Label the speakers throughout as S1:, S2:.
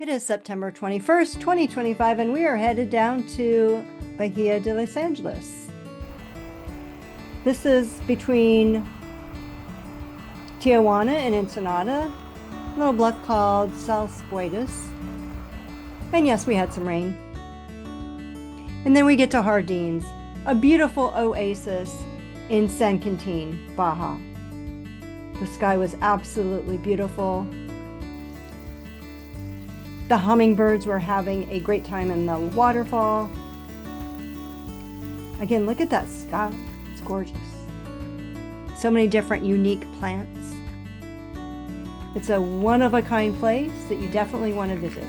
S1: It is September 21st, 2025, and we are headed down to Bahia de Los Angeles. This is between Tijuana and Ensenada, a little bluff called South Buenas. And yes, we had some rain. And then we get to Jardines, a beautiful oasis in San Quintin, Baja. The sky was absolutely beautiful. The hummingbirds were having a great time in the waterfall. Again, look at that sky. It's gorgeous. So many different unique plants. It's a one-of-a-kind place that you definitely want to visit.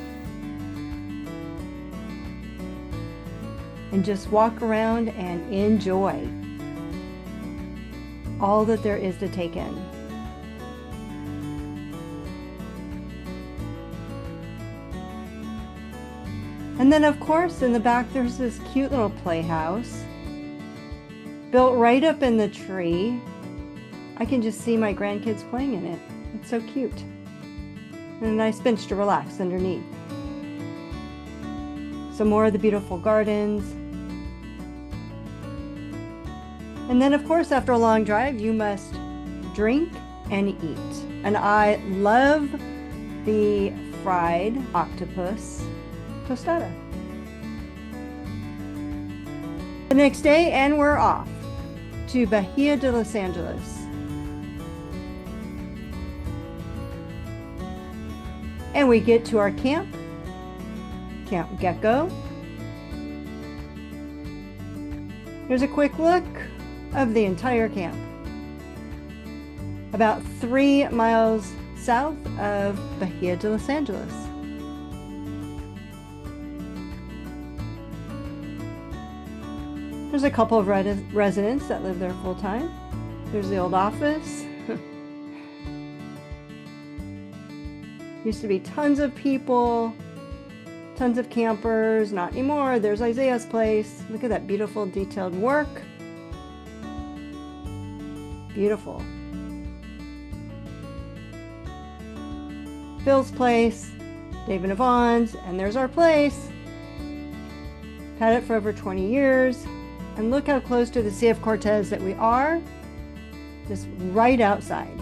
S1: And just walk around and enjoy all that there is to take in. And then, of course, in the back, there's this cute little playhouse built right up in the tree. I can just see my grandkids playing in it. It's so cute. And a nice bench to relax underneath. Some more of the beautiful gardens. And then, of course, after a long drive, you must drink and eat. And I love the fried octopus tostada. The next day, and we're off to Bahia de Los Angeles. And we get to our camp, Camp Gecko. Here's a quick look of the entire camp. About 3 miles south of Bahia de Los Angeles. There's a couple of residents that live there full time. There's the old office. Used to be tons of people, tons of campers, not anymore. There's Isaiah's place. Look at that beautiful detailed work. Beautiful. Phil's place, Dave and Yvonne's, and there's our place. Had it for over 20 years. And look how close to the Sea of Cortez that we are, just right outside.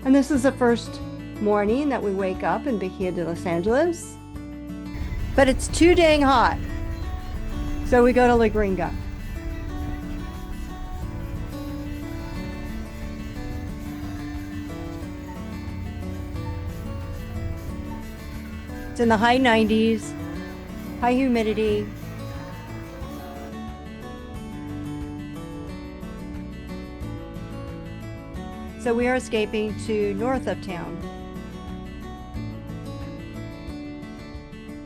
S1: And this is the first morning that we wake up in Bahia de Los Angeles. But it's too dang hot. So we go to La Gringa. It's in the high 90s, high humidity. So we are escaping to north of town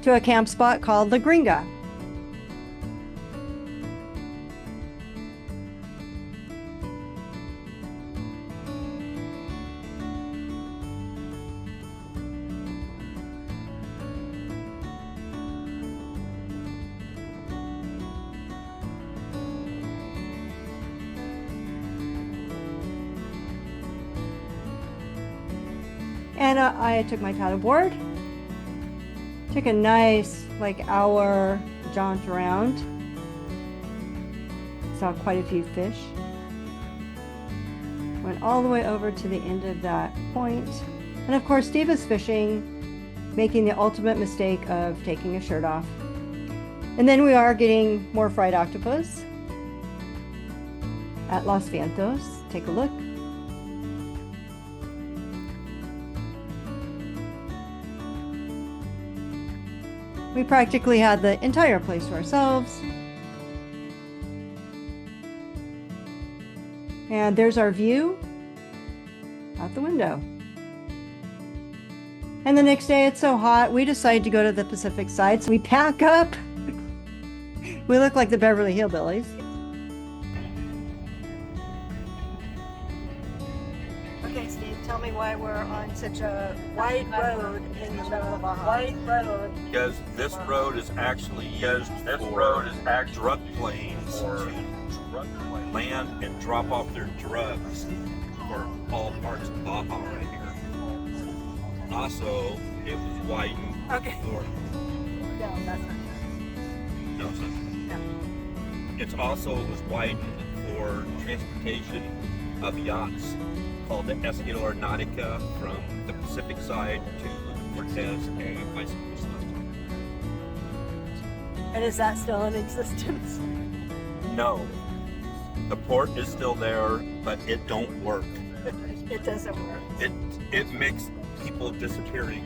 S1: to a camp spot called La Gringa. And I took my paddleboard, took a nice hour jaunt around, saw quite a few fish, went all the way over to the end of that point. And of course, Steve is fishing, making the ultimate mistake of taking his shirt off. And then we are getting more fried octopus at Los Vientos. Take a look. We practically had the entire place to ourselves. And there's our view out the window. And the next day, it's so hot, we decided to go to the Pacific side. So we pack up. We look like the Beverly Hillbillies. Okay, Steve, tell me why we're on such a wide road in the middle of Baja. Wide road.
S2: Because this road is actually used for drug planes to land and drop off their drugs for all parts of Baja right here. Also, it was widened
S3: Okay.
S2: Or,
S3: No, that's not
S2: no, it's not.
S3: true.
S2: It's also was widened for transportation of yachts called the Escalera Nautica from the Pacific side to Cortez and vice versa.
S3: And is that still in existence?
S2: No, the port is still there, but it don't work.
S3: It doesn't work.
S2: It makes people disappearing.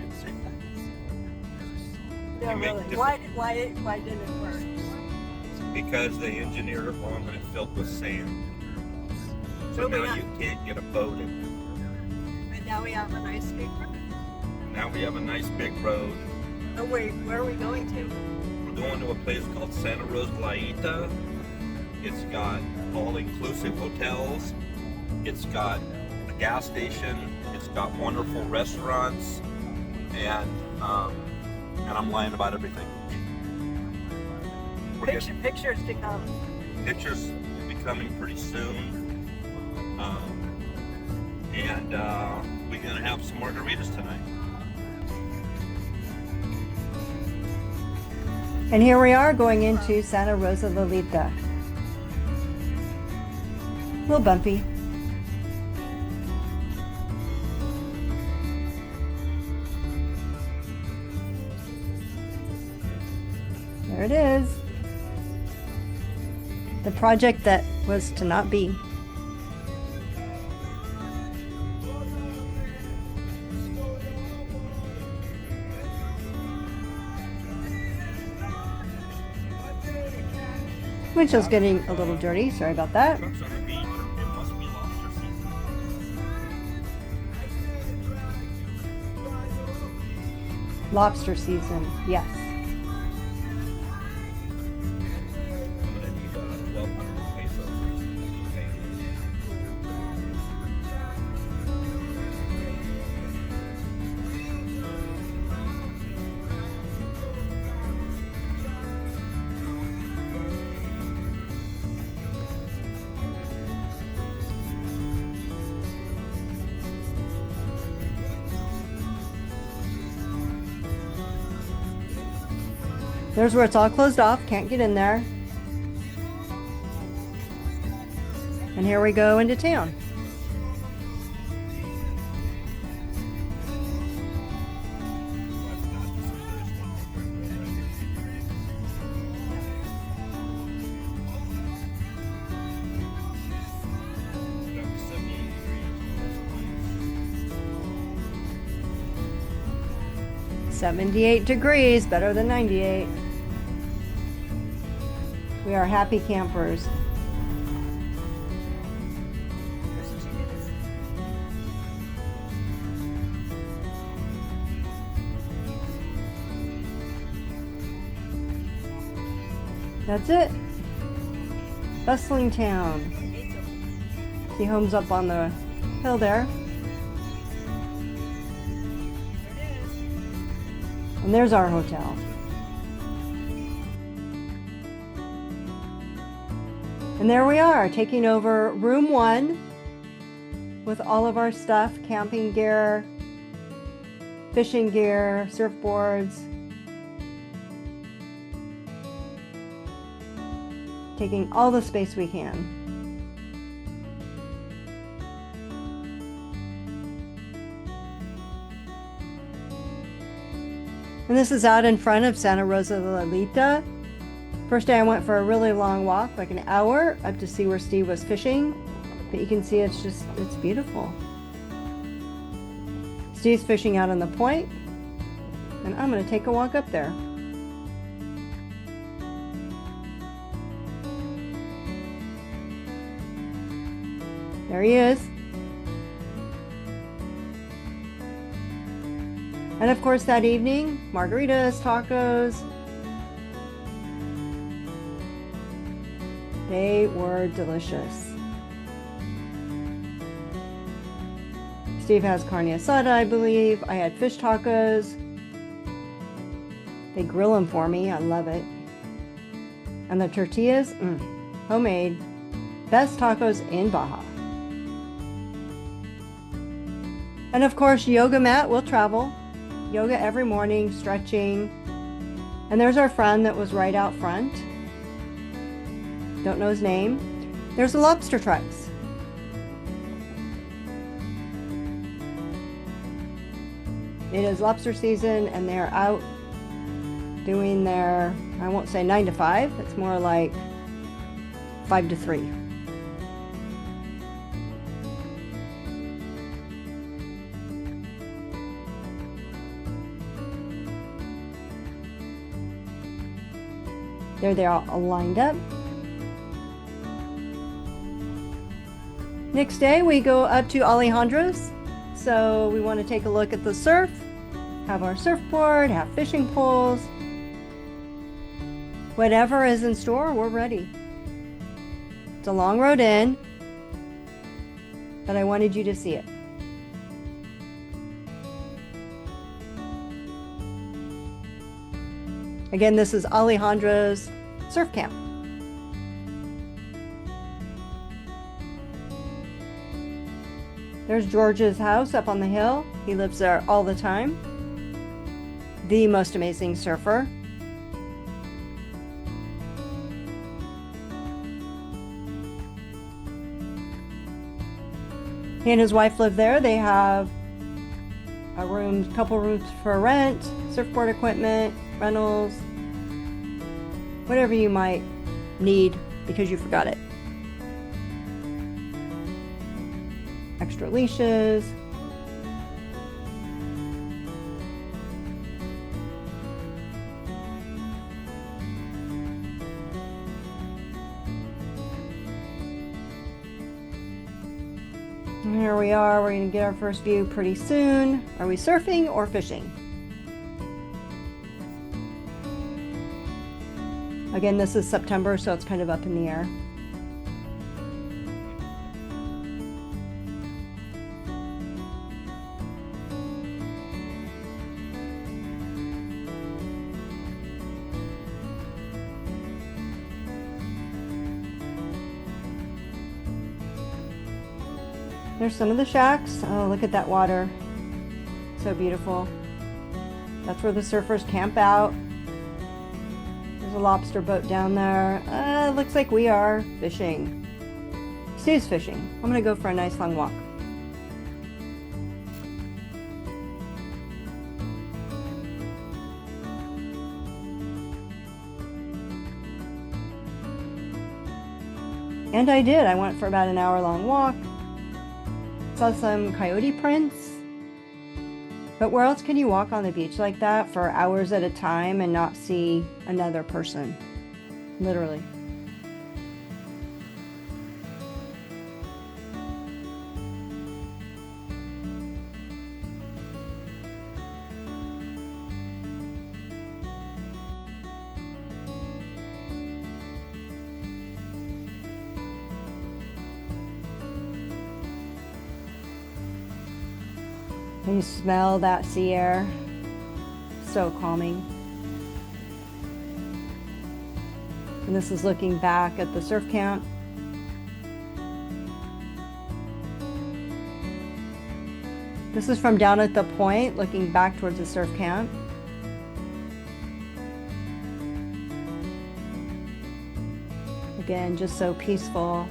S3: No,
S2: You make
S3: really.
S2: different-
S3: Why didn't it work?
S2: Because they engineered it wrong and it filled with sand. So
S3: Moving
S2: now
S3: on.
S2: you can't get a boat in.
S3: And now we have a nice big room.
S2: Now we have a nice big road.
S3: Oh wait, where are we going to?
S2: We're going to a place called Santa Rosalillita. It's got all-inclusive hotels. It's got a gas station. It's got wonderful restaurants, and I'm lying about everything. We're getting
S3: Pictures to come.
S2: pictures will be coming pretty soon, and we're gonna have some margaritas tonight.
S1: And here we are going into Santa Rosalillita. A little bumpy. There it is. The project that was to not be. Windshield's getting a little dirty. Sorry about that.
S2: Trucks on the beach. It must be lobster season.
S1: Lobster season, yes.
S2: I'm gonna need 1,200 pesos. Okay.
S1: 'There's where it's all closed off. Can't get in there. And here we go into town.
S2: Got 78 degrees.
S1: 78 degrees, better than 98. We are happy campers. That's it. Bustling town. See homes up on the hill there. And there's our hotel. And there we are, taking over room 1 with all of our stuff, camping gear, fishing gear, surfboards. Taking all the space we can. And this is out in front of Santa Rosalillita. First day I went for a really long walk, like an hour, up to see where Steve was fishing. But you can see it's beautiful. Steve's fishing out on the point, and I'm gonna take a walk up there. There he is. And of course that evening, margaritas, tacos. They were delicious. Steve has carne asada, I believe. I had fish tacos. They grill them for me. I love it. And the tortillas, homemade. Best tacos in Baja. And of course, yoga mat will travel. yoga every morning, stretching. And there's our friend that was right out front. Don't know his name. There's the lobster trucks. It is lobster season and they're out doing their, I won't say 9 to 5, it's more like 5 to 3. They're all lined up. Next day we go up to Alejandro's. So we want to take a look at the surf, have our surfboard, have fishing poles. Whatever is in store, we're ready. It's a long road in, but I wanted you to see it. Again, this is Alejandro's surf camp. There's George's house up on the hill. He lives there all the time. The most amazing surfer. He and his wife live there. They have a room, couple rooms for rent, surfboard equipment, rentals, whatever you might need because you forgot it. Extra leashes. And here we are. We're going to get our first view pretty soon. Are we surfing or fishing? Again, this is September, so it's kind of up in the air. There's some of the shacks. Oh, look at that water. So beautiful. That's where the surfers camp out. There's a lobster boat down there. Looks like we are fishing. Steve's fishing. I'm gonna go for a nice long walk. And I did. I went for about an hour-long walk. Saw some coyote prints. But where else can you walk on the beach like that for hours at a time and not see another person? Literally. And you smell that sea air. So calming. And this is looking back at the surf camp. This is from down at the point, looking back towards the surf camp. Again, just so peaceful.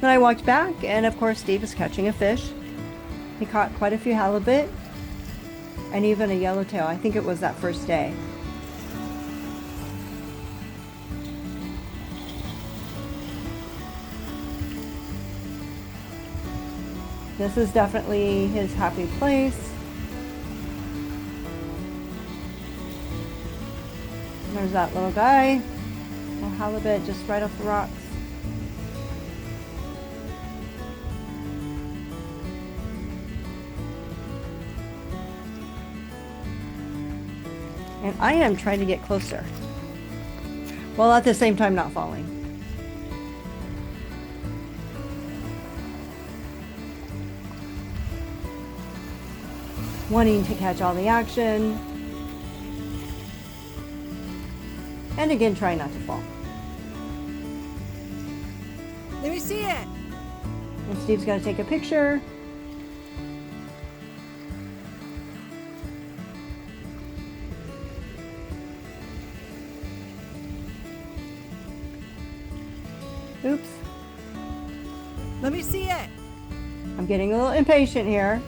S1: Then I walked back, and of course Steve is catching a fish. He caught quite a few halibut and even a yellowtail. I think it was that first day. This is definitely his happy place. And there's that little guy, little halibut just right off the rocks. And I am trying to get closer, while at the same time not falling. Wanting to catch all the action. And again, try not to fall.
S3: Let me see it.
S1: And Steve's got to take a picture. Oops.
S3: Let me see it.
S1: I'm getting a little impatient here.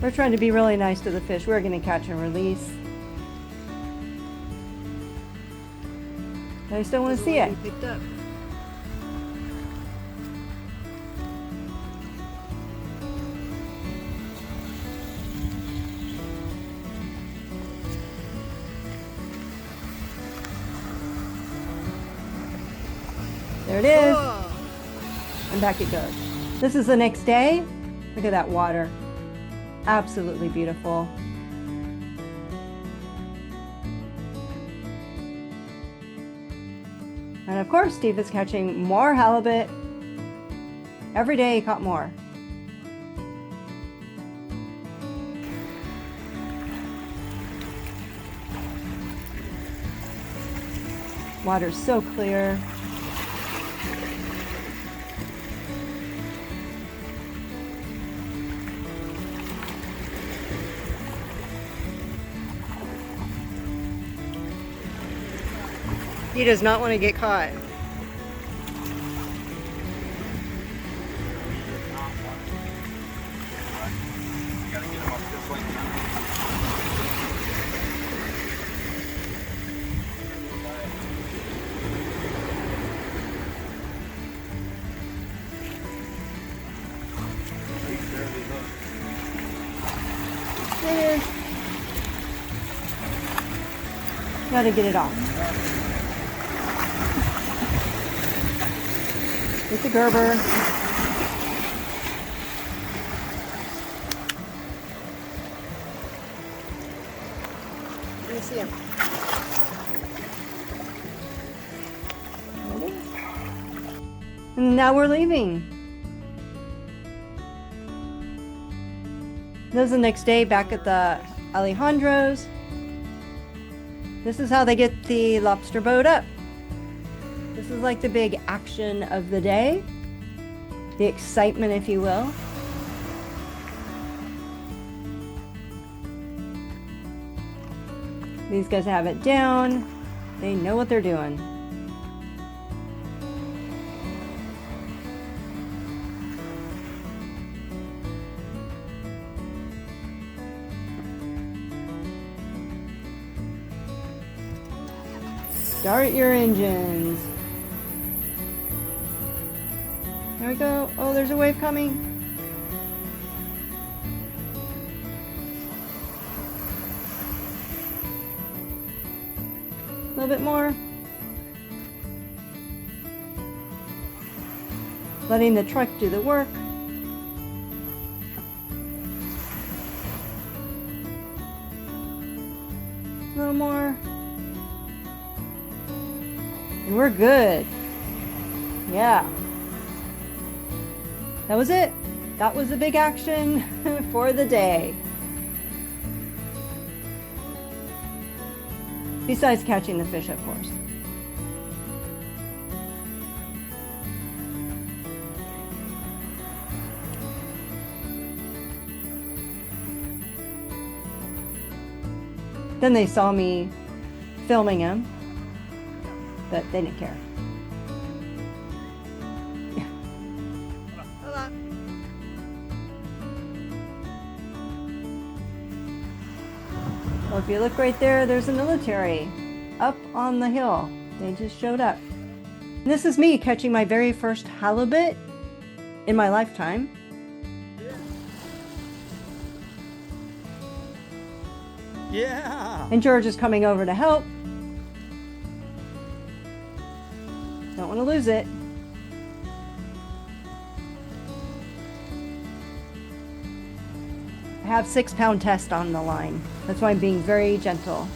S1: We're trying to be really nice to the fish. We're going to catch and release. I just don't want to see it.
S3: You picked up.
S1: There it is.
S3: Cool.
S1: And back it goes. This is the next day. Look at that water. Absolutely beautiful. And of course, Steve is catching more halibut. Every day he caught more. Water's so clear. He does not want to get caught.
S2: You gotta get them up just like
S1: There it is. Gotta get it off. With the Gerber.
S3: Let me see him.
S1: There it is. And now we're leaving. This is the next day back at the Alejandro's. This is how they get the lobster boat up. This is like the big action of the day. The excitement, if you will. These guys have it down. They know what they're doing. Start your engines. There we go. Oh, there's a wave coming. A little bit more. Letting the truck do the work. A little more. And we're good. Yeah. That was it. That was the big action for the day. Besides catching the fish, of course. Then they saw me filming him, but they didn't care.
S3: Hold on.
S1: Well, if you look right there, there's a military up on the hill. They just showed up. And this is me catching my very first halibut in my lifetime.
S4: Yeah.
S1: And George is coming over to help. Don't want to lose it. I have 6-pound test on the line. That's why I'm being very gentle.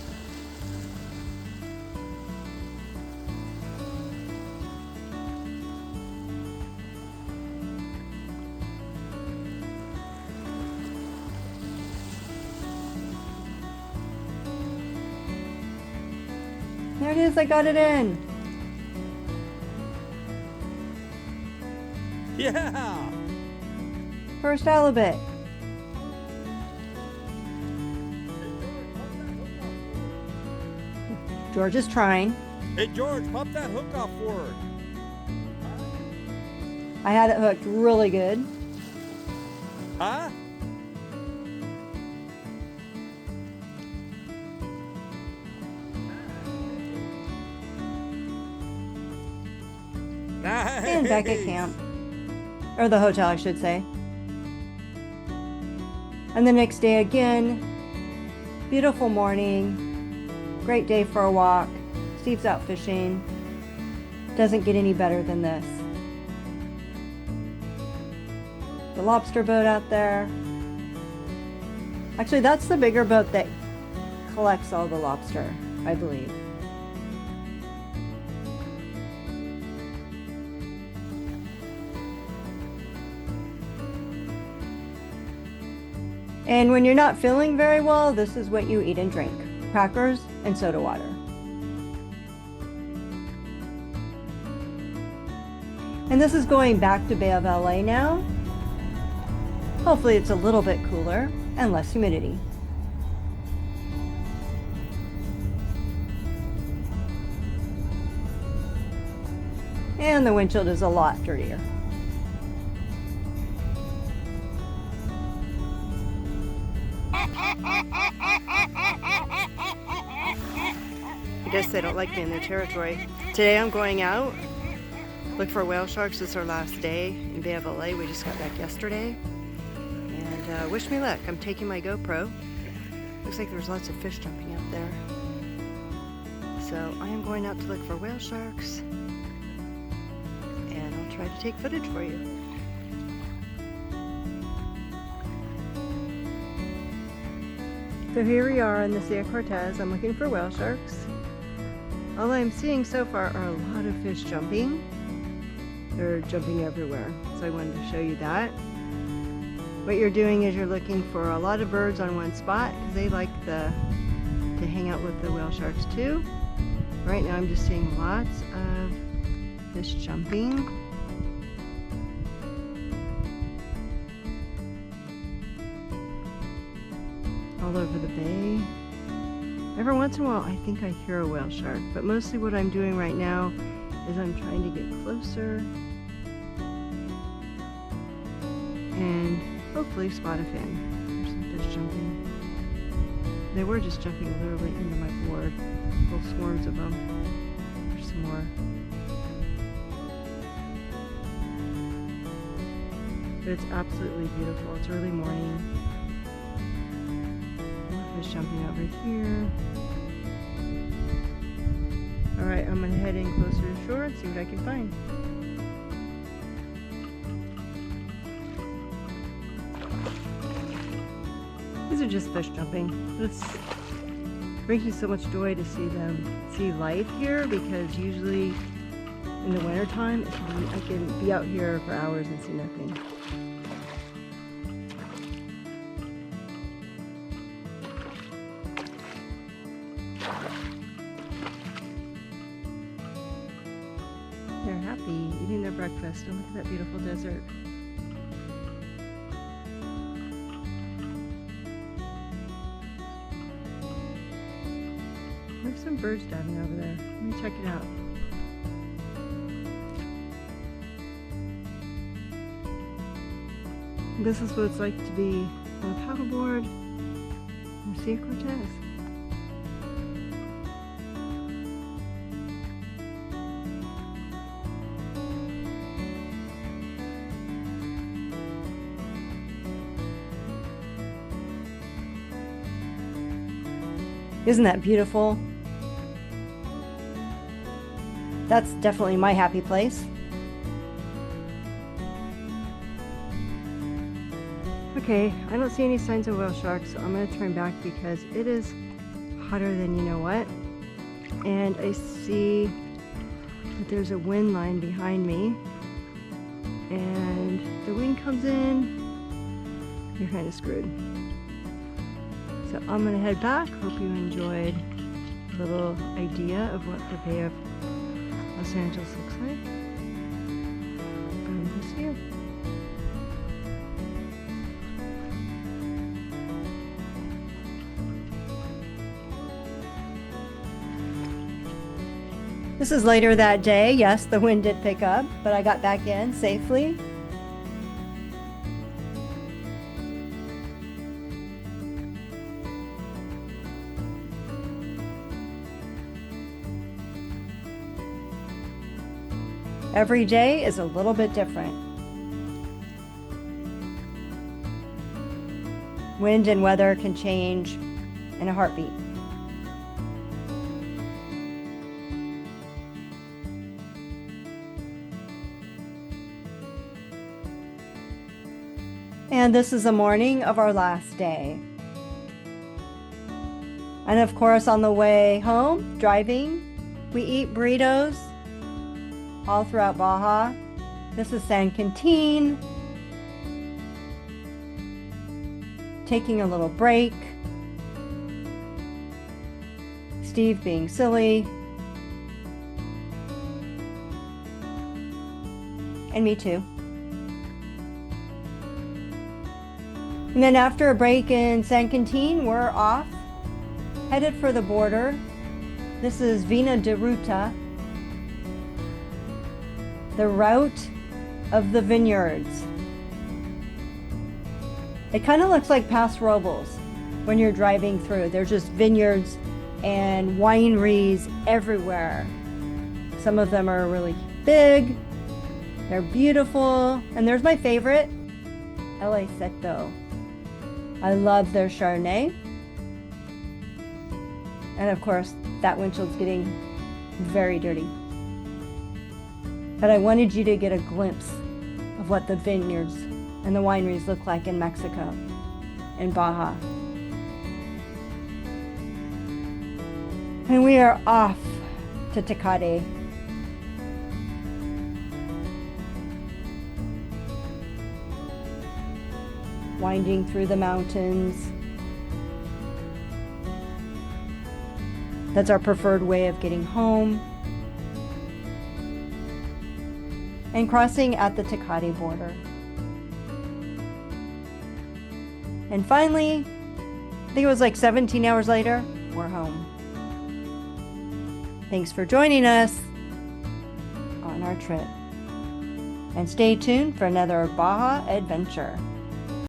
S1: There it is, I got it in.
S4: Yeah.
S1: First halibut. George is trying.
S4: Hey, George, pop that hook off for her.
S1: I had it hooked really good.
S4: Huh? Nice.
S1: And back at camp. Or the hotel, I should say. And the next day again, beautiful morning. Great day for a walk. Steve's out fishing. Doesn't get any better than this. The lobster boat out there. Actually, that's the bigger boat that collects all the lobster, I believe. And when you're not feeling very well, this is what you eat and drink. Crackers and soda water. And this is going back to Bay of LA now. Hopefully it's a little bit cooler and less humidity. And the windshield is a lot dirtier. I guess they don't like me in their territory. Today I'm going out, look for whale sharks. It's our last day in Bay of LA. We just got back yesterday. And wish me luck. I'm taking my GoPro. Looks like there's lots of fish jumping out there. So I am going out to look for whale sharks. And I'll try to take footage for you. So here we are in the Sea of Cortez. I'm looking for whale sharks. All I'm seeing so far are a lot of fish jumping. They're jumping everywhere, so I wanted to show you that. What you're doing is you're looking for a lot of birds on one spot because they like to hang out with the whale sharks too. Right now I'm just seeing lots of fish jumping. All over the bay. Every once in a while I think I hear a whale shark, but mostly what I'm doing right now is I'm trying to get closer and hopefully spot a fin. There's some fish jumping. They were just jumping literally into my board. Whole swarms of them. There's some more. But it's absolutely beautiful. It's early morning. Fish jumping over here. Alright, I'm going to head in closer to shore and see what I can find. These are just fish jumping. It brings me so much joy to see them see life here, because usually in the winter time I can be out here for hours and see nothing. They're happy eating their breakfast, and look at that beautiful desert. There's some birds diving over there. Let me check it out. This is what it's like to be on a paddleboard in the Sea of Cortez. Isn't that beautiful? That's definitely my happy place. Okay, I don't see any signs of whale sharks, so I'm going to turn back because it is hotter than you know what. And I see that there's a wind line behind me. And if the wind comes in, you're kind of screwed. So I'm going to head back. Hope you enjoyed little idea of what the Bay of Los Angeles looks like from this view. This is later that day. Yes, the wind did pick up, but I got back in safely. Every day is a little bit different. Wind and weather can change in a heartbeat. And this is the morning of our last day. And of course, on the way home, driving, we eat burritos all throughout Baja. This is San Quintin. Taking a little break. Steve being silly. And me too. And then after a break in San Quintin, we're off, headed for the border. This is Vina de Ruta, the route of the vineyards. It kind of looks like Paso Robles when you're driving through. There's just vineyards and wineries everywhere. Some of them are really big, they're beautiful, and there's my favorite, El Seto. I love their Chardonnay. And of course, that windshield's getting very dirty. But I wanted you to get a glimpse of what the vineyards and the wineries look like in Mexico, in Baja. And we are off to Tecate. Winding through the mountains. That's our preferred way of getting home. And crossing at the Tecate border. And finally, I think it was like 17 hours later, we're home. Thanks for joining us on our trip. And stay tuned for another Baja adventure.